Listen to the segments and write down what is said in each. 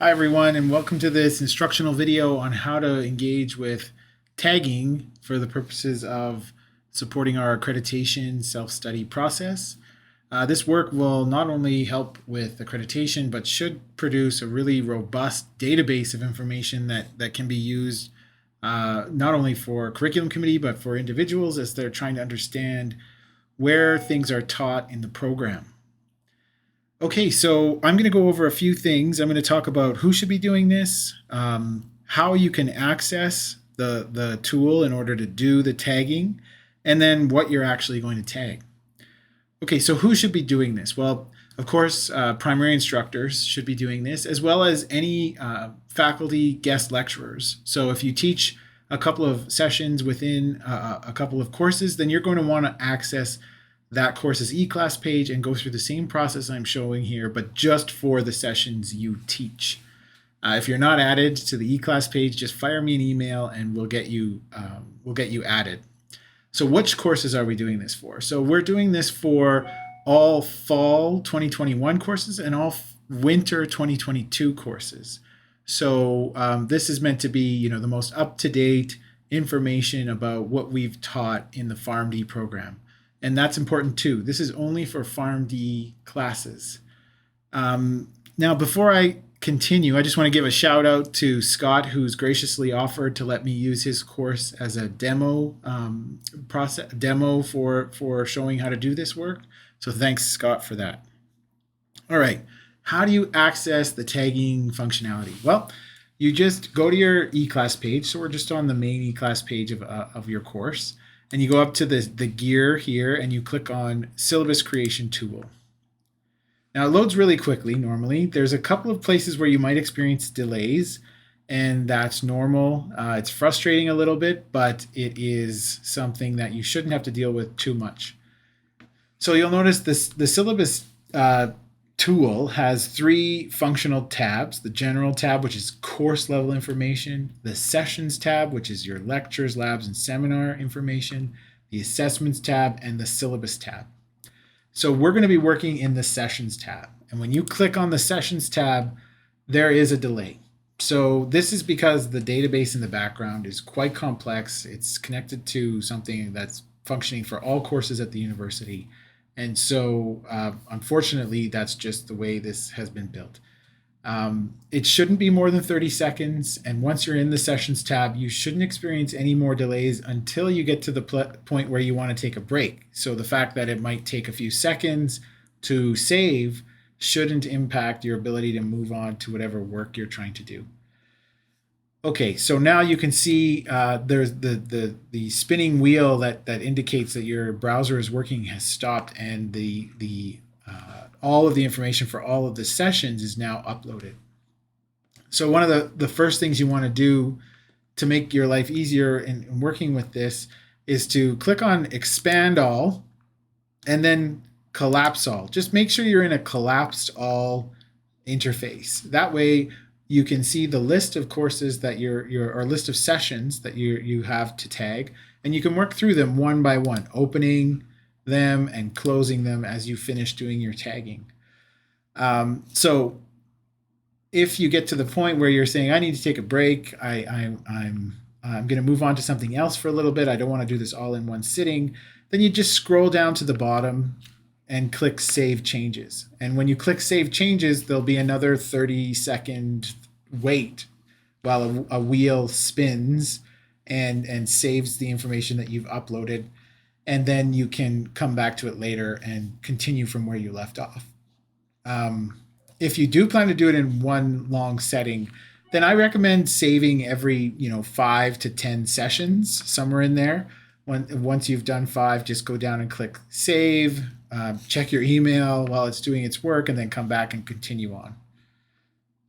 Hi everyone, and welcome to this instructional video on how to engage with tagging for the purposes of supporting our accreditation self-study process. This work will not only help with accreditation, but should produce a really robust database of information that can be used not only for curriculum committee, but for individuals as they're trying to understand where things are taught in the program. Okay, so I'm going to go over a few things. I'm going to talk about who should be doing this, how you can access the tool in order to do the tagging, and then what you're actually going to tag. Okay, so who should be doing this? Well, of course, primary instructors should be doing this, as well as any faculty guest lecturers. So if you teach a couple of sessions within a couple of courses, then you're going to want to access that course's eclass page and go through the same process I'm showing here, but just for the sessions you teach. If you're not added to the eclass page, just fire me an email and we'll get you added. So which courses are we doing this for? So we're doing this for all fall 2021 courses and all winter 2022 courses. So this is meant to be, the most up-to-date information about what we've taught in the PharmD program. And that's important too. This is only for PharmD classes. Now, before I continue, I just want to give a shout out to Scott, who's graciously offered to let me use his course as a demo for showing how to do this work. So thanks, Scott, for that. All right, how do you access the tagging functionality? Well, you just go to your eClass page. So we're just on the main eClass page of your course. And you go up to the gear here and you click on Syllabus Creation Tool. Now it loads really quickly normally. There's a couple of places where you might experience delays, and that's normal. It's frustrating a little bit, but it is something that you shouldn't have to deal with too much. So you'll notice the syllabus tool has three functional tabs: the general tab, which is course level information; the sessions tab, which is your lectures, labs, and seminar information; the assessments tab; and the syllabus tab. So we're going to be working in the sessions tab. And when you click on the sessions tab, there is a delay. So this is because the database in the background is quite complex. It's connected to something that's functioning for all courses at the university. And so, unfortunately, that's just the way this has been built. It shouldn't be more than 30 seconds. And once you're in the Sessions tab, you shouldn't experience any more delays until you get to the point where you want to take a break. So the fact that it might take a few seconds to save shouldn't impact your ability to move on to whatever work you're trying to do. Okay, so now you can see there's the spinning wheel that indicates that your browser is working has stopped, and the all of the information for all of the sessions is now uploaded. So one of the first things you want to do to make your life easier in working with this is to click on Expand All and then Collapse All. Just make sure you're in a collapsed all interface. That way you can see the list of courses that or list of sessions that you have to tag, and you can work through them one by one, opening them and closing them as you finish doing your tagging. So if you get to the point where you're saying, I need to take a break, I'm going to move on to something else for a little bit, I don't want to do this all in one sitting, then you just scroll down to the bottom and click Save Changes. And when you click Save Changes, there'll be another 30-second wait while a wheel spins and saves the information that you've uploaded. And then you can come back to it later and continue from where you left off. If you do plan to do it in one long setting, then I recommend saving every 5 to 10 sessions, somewhere in there. Once you've done 5, just go down and click Save, check your email while it's doing its work, and then come back and continue on.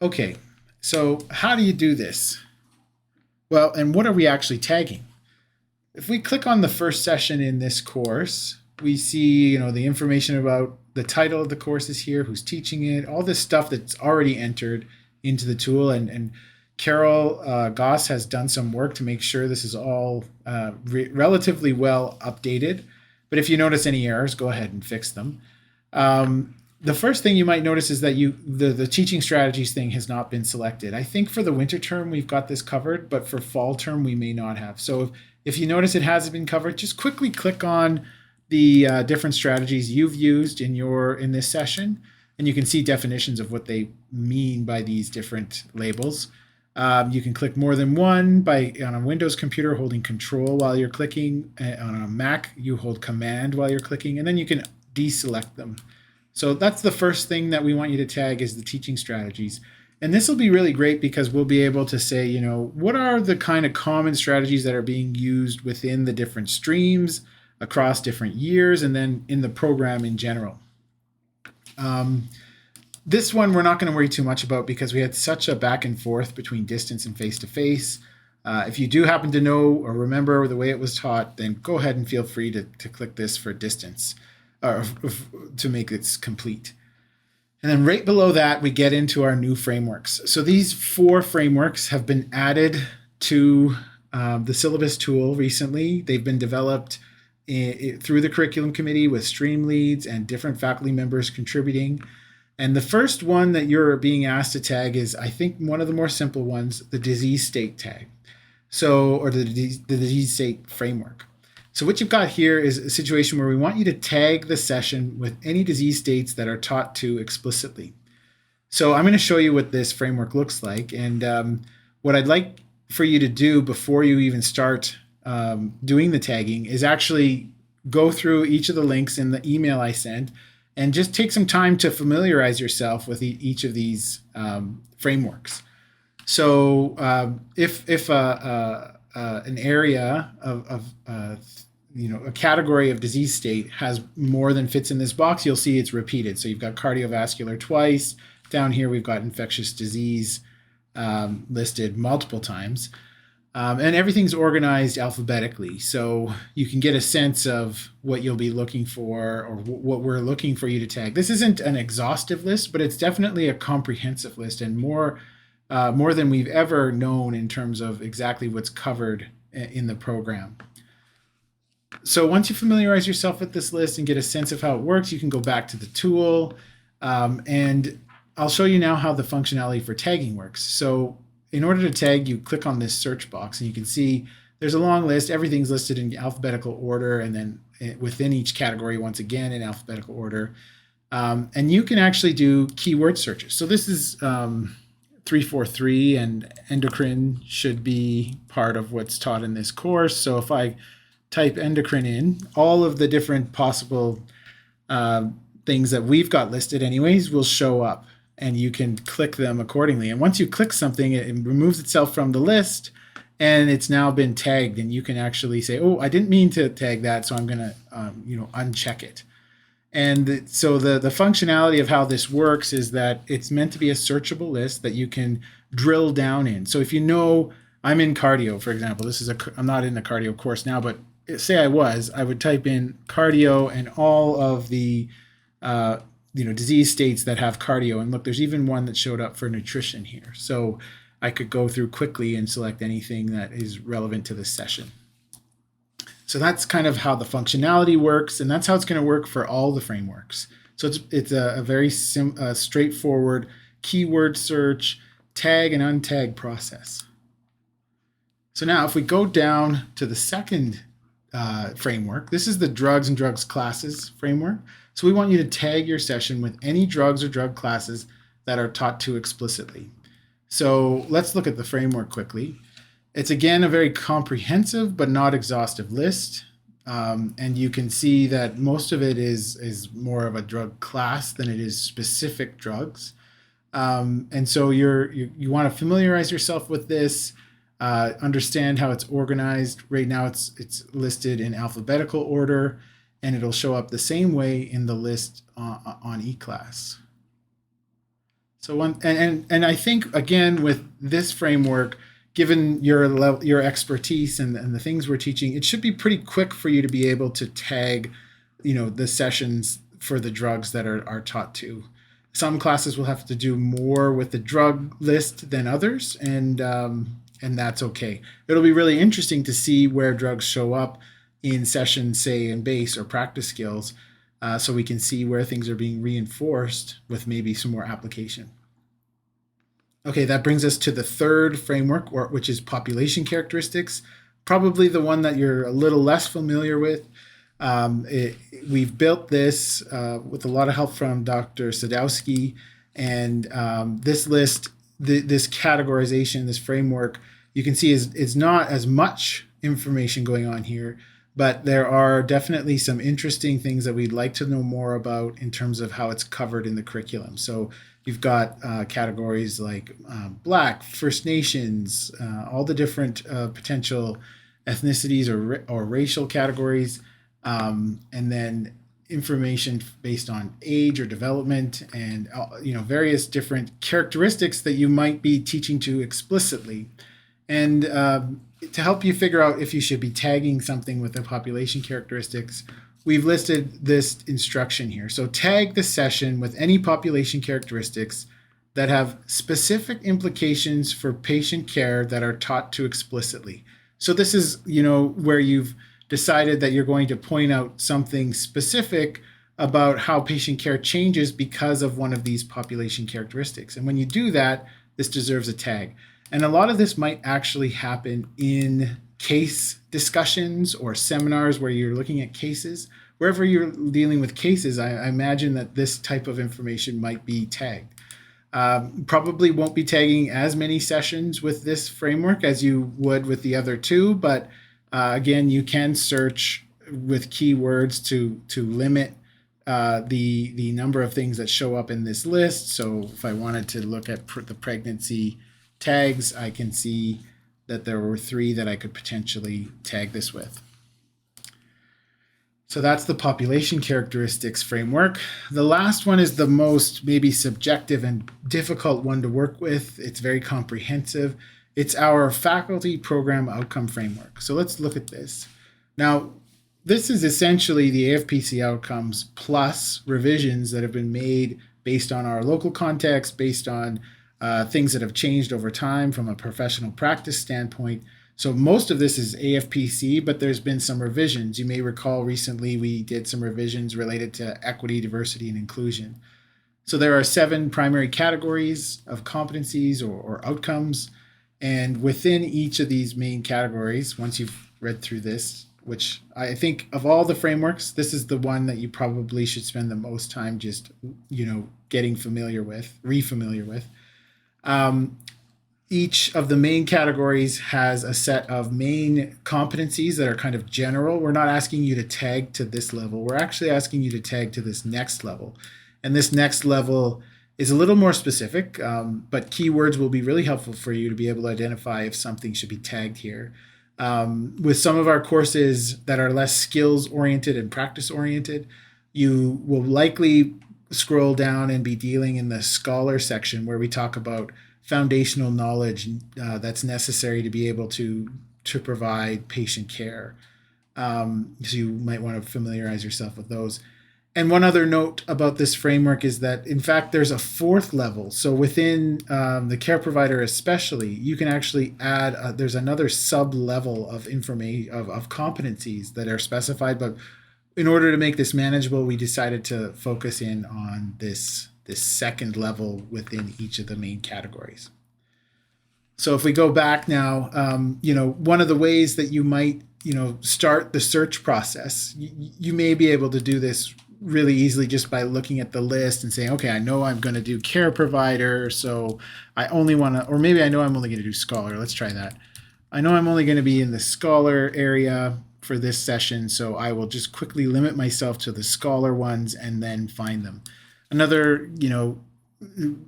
Okay, so how do you do this? Well, and what are we actually tagging? If we click on the first session in this course, we see the information about the title of the course is here, who's teaching it, all this stuff that's already entered into the tool. And Carol Goss has done some work to make sure this is all relatively well updated. But if you notice any errors, go ahead and fix them. The first thing you might notice is that the teaching strategies thing has not been selected. I think for the winter term we've got this covered, but for fall term we may not have. So if you notice it hasn't been covered, just quickly click on the different strategies you've used in this session, and you can see definitions of what they mean by these different labels. You can click more than one on a Windows computer holding Control while you're clicking. On a Mac, you hold Command while you're clicking, and then you can deselect them. So that's the first thing that we want you to tag is the teaching strategies. And this will be really great because we'll be able to say, what are the kind of common strategies that are being used within the different streams across different years and then in the program in general. This one we're not going to worry too much about because we had such a back and forth between distance and face-to-face. If you do happen to know or remember the way it was taught, then go ahead and feel free to click this for distance or to make it complete. And then right below that, we get into our new frameworks. So these 4 frameworks have been added to the syllabus tool recently. They've been developed through the curriculum committee with stream leads and different faculty members contributing. And the first one that you're being asked to tag is, I think, one of the more simple ones, the disease state tag. Or the disease state framework. So what you've got here is a situation where we want you to tag the session with any disease states that are taught to explicitly. So I'm going to show you what this framework looks like. And what I'd like for you to do before you even start doing the tagging is actually go through each of the links in the email I sent and just take some time to familiarize yourself with each of these frameworks. So if an area of a category of disease state has more than fits in this box, you'll see it's repeated. So you've got cardiovascular twice. Down here we've got infectious disease listed multiple times. And everything's organized alphabetically. So you can get a sense of what you'll be looking for or what we're looking for you to tag. This isn't an exhaustive list, but it's definitely a comprehensive list and more than we've ever known in terms of exactly what's covered in the program. So once you familiarize yourself with this list and get a sense of how it works, you can go back to the tool. And I'll show you now how the functionality for tagging works. So in order to tag, you click on this search box and you can see there's a long list. Everything's listed in alphabetical order and then within each category, once again, in alphabetical order. And you can actually do keyword searches. So this is 343 and endocrine should be part of what's taught in this course. So if I type endocrine in, all of the different possible things that we've got listed anyways will show up and you can click them accordingly. And once you click something, it removes itself from the list and it's now been tagged and you can actually say, oh, I didn't mean to tag that, so I'm going to uncheck it. And so the functionality of how this works is that it's meant to be a searchable list that you can drill down in. So if I'm in cardio, for example, I'm not in the cardio course now, but say I would type in cardio and all of the disease states that have cardio. And look, there's even one that showed up for nutrition here. So I could go through quickly and select anything that is relevant to this session. So that's kind of how the functionality works, and that's how it's going to work for all the frameworks. So it's a very straightforward keyword search, tag and untag process. So now if we go down to the second framework, this is the drugs and drugs classes framework. So we want you to tag your session with any drugs or drug classes that are taught to explicitly. So let's look at the framework quickly. It's again a very comprehensive but not exhaustive list. And you can see that most of it is more of a drug class than it is specific drugs. And so you want to familiarize yourself with this, understand how it's organized. Right now it's listed in alphabetical order, and it'll show up the same way in the list on eclass. So and I think again with this framework, given your expertise and the things we're teaching, it should be pretty quick for you to be able to tag, the sessions for the drugs that are taught to. Some classes will have to do more with the drug list than others, and that's okay. It'll be really interesting to see where drugs show up in sessions, say in base or practice skills, so we can see where things are being reinforced with maybe some more application. Okay, that brings us to the third framework, which is population characteristics, probably the one that you're a little less familiar with. We've built this with a lot of help from Dr. Sadowski, and this list, this categorization, this framework, you can see is not as much information going on here, but there are definitely some interesting things that we'd like to know more about in terms of how it's covered in the curriculum. So you've got categories like Black, First Nations, all the different potential ethnicities or racial categories, and then information based on age or development, and various different characteristics that you might be teaching to explicitly. And to help you figure out if you should be tagging something with the population characteristics, we've listed this instruction here. So tag the session with any population characteristics that have specific implications for patient care that are taught to explicitly. So this is, where you've decided that you're going to point out something specific about how patient care changes because of one of these population characteristics. And when you do that, this deserves a tag. And a lot of this might actually happen in case discussions or seminars where you're looking at cases. Wherever you're dealing with cases, I imagine that this type of information might be tagged. Probably won't be tagging as many sessions with this framework as you would with the other two, but again, you can search with keywords to limit the number of things that show up in this list. So if I wanted to look at the pregnancy tags, I can see that there were 3 that I could potentially tag this with. So that's the population characteristics framework. The last one is the most maybe subjective and difficult one to work with. It's very comprehensive. It's our faculty program outcome framework. So let's look at this. Now, this is essentially the AFPC outcomes plus revisions that have been made based on our local context, based on things that have changed over time from a professional practice standpoint. So most of this is AFPC, but there's been some revisions. You may recall recently we did some revisions related to equity, diversity, and inclusion. So there are 7 primary categories of competencies or outcomes. And within each of these main categories, once you've read through this, which I think of all the frameworks, this is the one that you probably should spend the most time just, getting familiar with, re-familiar with. Each of the main categories has a set of main competencies that are kind of general. We're not asking you to tag to this level. We're actually asking you to tag to this next level. And this next level is a little more specific, but keywords will be really helpful for you to be able to identify if something should be tagged here. With some of our courses that are less skills-oriented and practice-oriented, you will likely scroll down and be dealing in the scholar section where we talk about foundational knowledge that's necessary to be able to provide patient care. So you might want to familiarize yourself with those. And one other note about this framework is that, in fact, there's a 4th level. So within the care provider especially, you can actually add, there's another sub-level of information, of competencies that are specified. But in order to make this manageable, we decided to focus in on this 2nd level within each of the main categories. So if we go back now, one of the ways that you might, start the search process, you may be able to do this really easily just by looking at the list and saying, okay, I know I'm going to do care provider, so I only want to, or maybe I know I'm only going to do scholar. Let's try that. I know I'm only going to be in the scholar area for this session, so I will just quickly limit myself to the scholar ones and then find them. Another,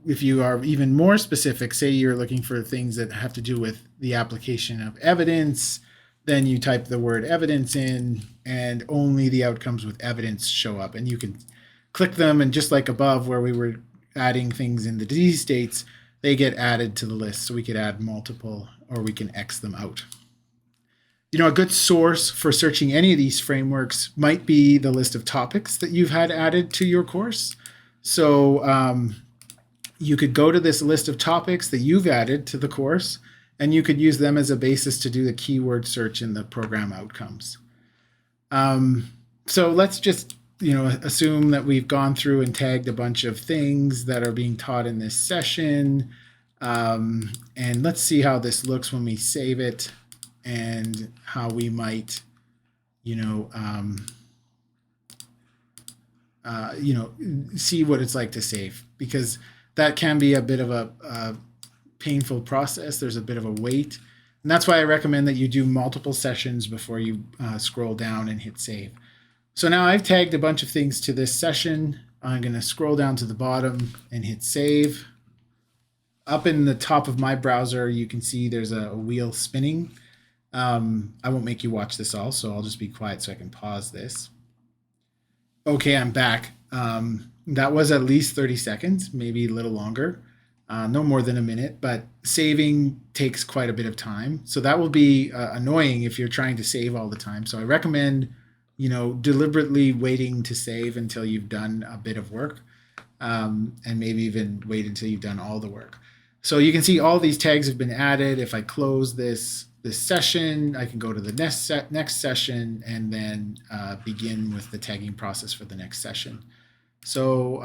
if you are even more specific, say you're looking for things that have to do with the application of evidence, then you type the word evidence in and only the outcomes with evidence show up, and you can click them, and just like above where we were adding things in the disease states, they get added to the list. So we could add multiple, or we can X them out. A good source for searching any of these frameworks might be the list of topics that you've had added to your course. So you could go to this list of topics that you've added to the course, and you could use them as a basis to do the keyword search in the program outcomes. So let's just assume that we've gone through and tagged a bunch of things that are being taught in this session. And let's see how this looks when we save it and how we might, see what it's like to save, because that can be a bit of a painful process. There's a bit of a wait. And that's why I recommend that you do multiple sessions before you scroll down and hit save. So now I've tagged a bunch of things to this session. I'm going to scroll down to the bottom and hit save. Up in the top of my browser, you can see there's a wheel spinning. I won't make you watch this all, so I'll just be quiet so I can pause this. Okay, I'm back. That was at least 30 seconds, maybe a little longer. No more than a minute, but saving takes quite a bit of time. So that will be annoying if you're trying to save all the time. So I recommend, deliberately waiting to save until you've done a bit of work, and maybe even wait until you've done all the work. So you can see all these tags have been added. If I close this session, I can go to the next session and then begin with the tagging process for the next session. So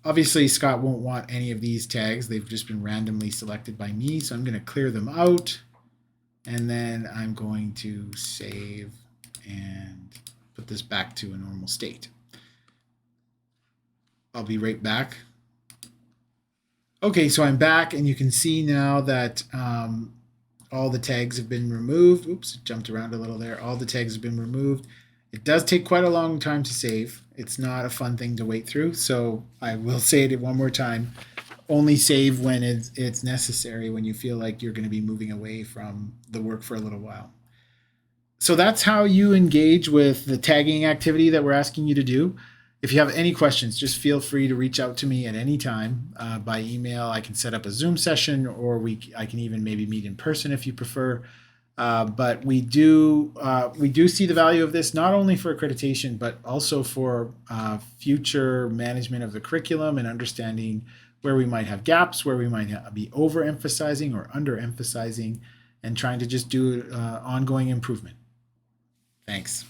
obviously Scott won't want any of these tags. They've just been randomly selected by me. So I'm going to clear them out, and then I'm going to save and put this back to a normal state. I'll be right back. Okay, so I'm back, and you can see now that all the tags have been removed. Oops, it jumped around a little there. All the tags have been removed. It does take quite a long time to save. It's not a fun thing to wait through, so I will say it one more time. Only save when it's necessary, when you feel like you're going to be moving away from the work for a little while. So that's how you engage with the tagging activity that we're asking you to do. If you have any questions, just feel free to reach out to me at any time by email. I can set up a Zoom session, or I can even maybe meet in person if you prefer. But we do see the value of this, not only for accreditation, but also for future management of the curriculum and understanding where we might have gaps, where we might be overemphasizing or underemphasizing, and trying to just do ongoing improvement. Thanks.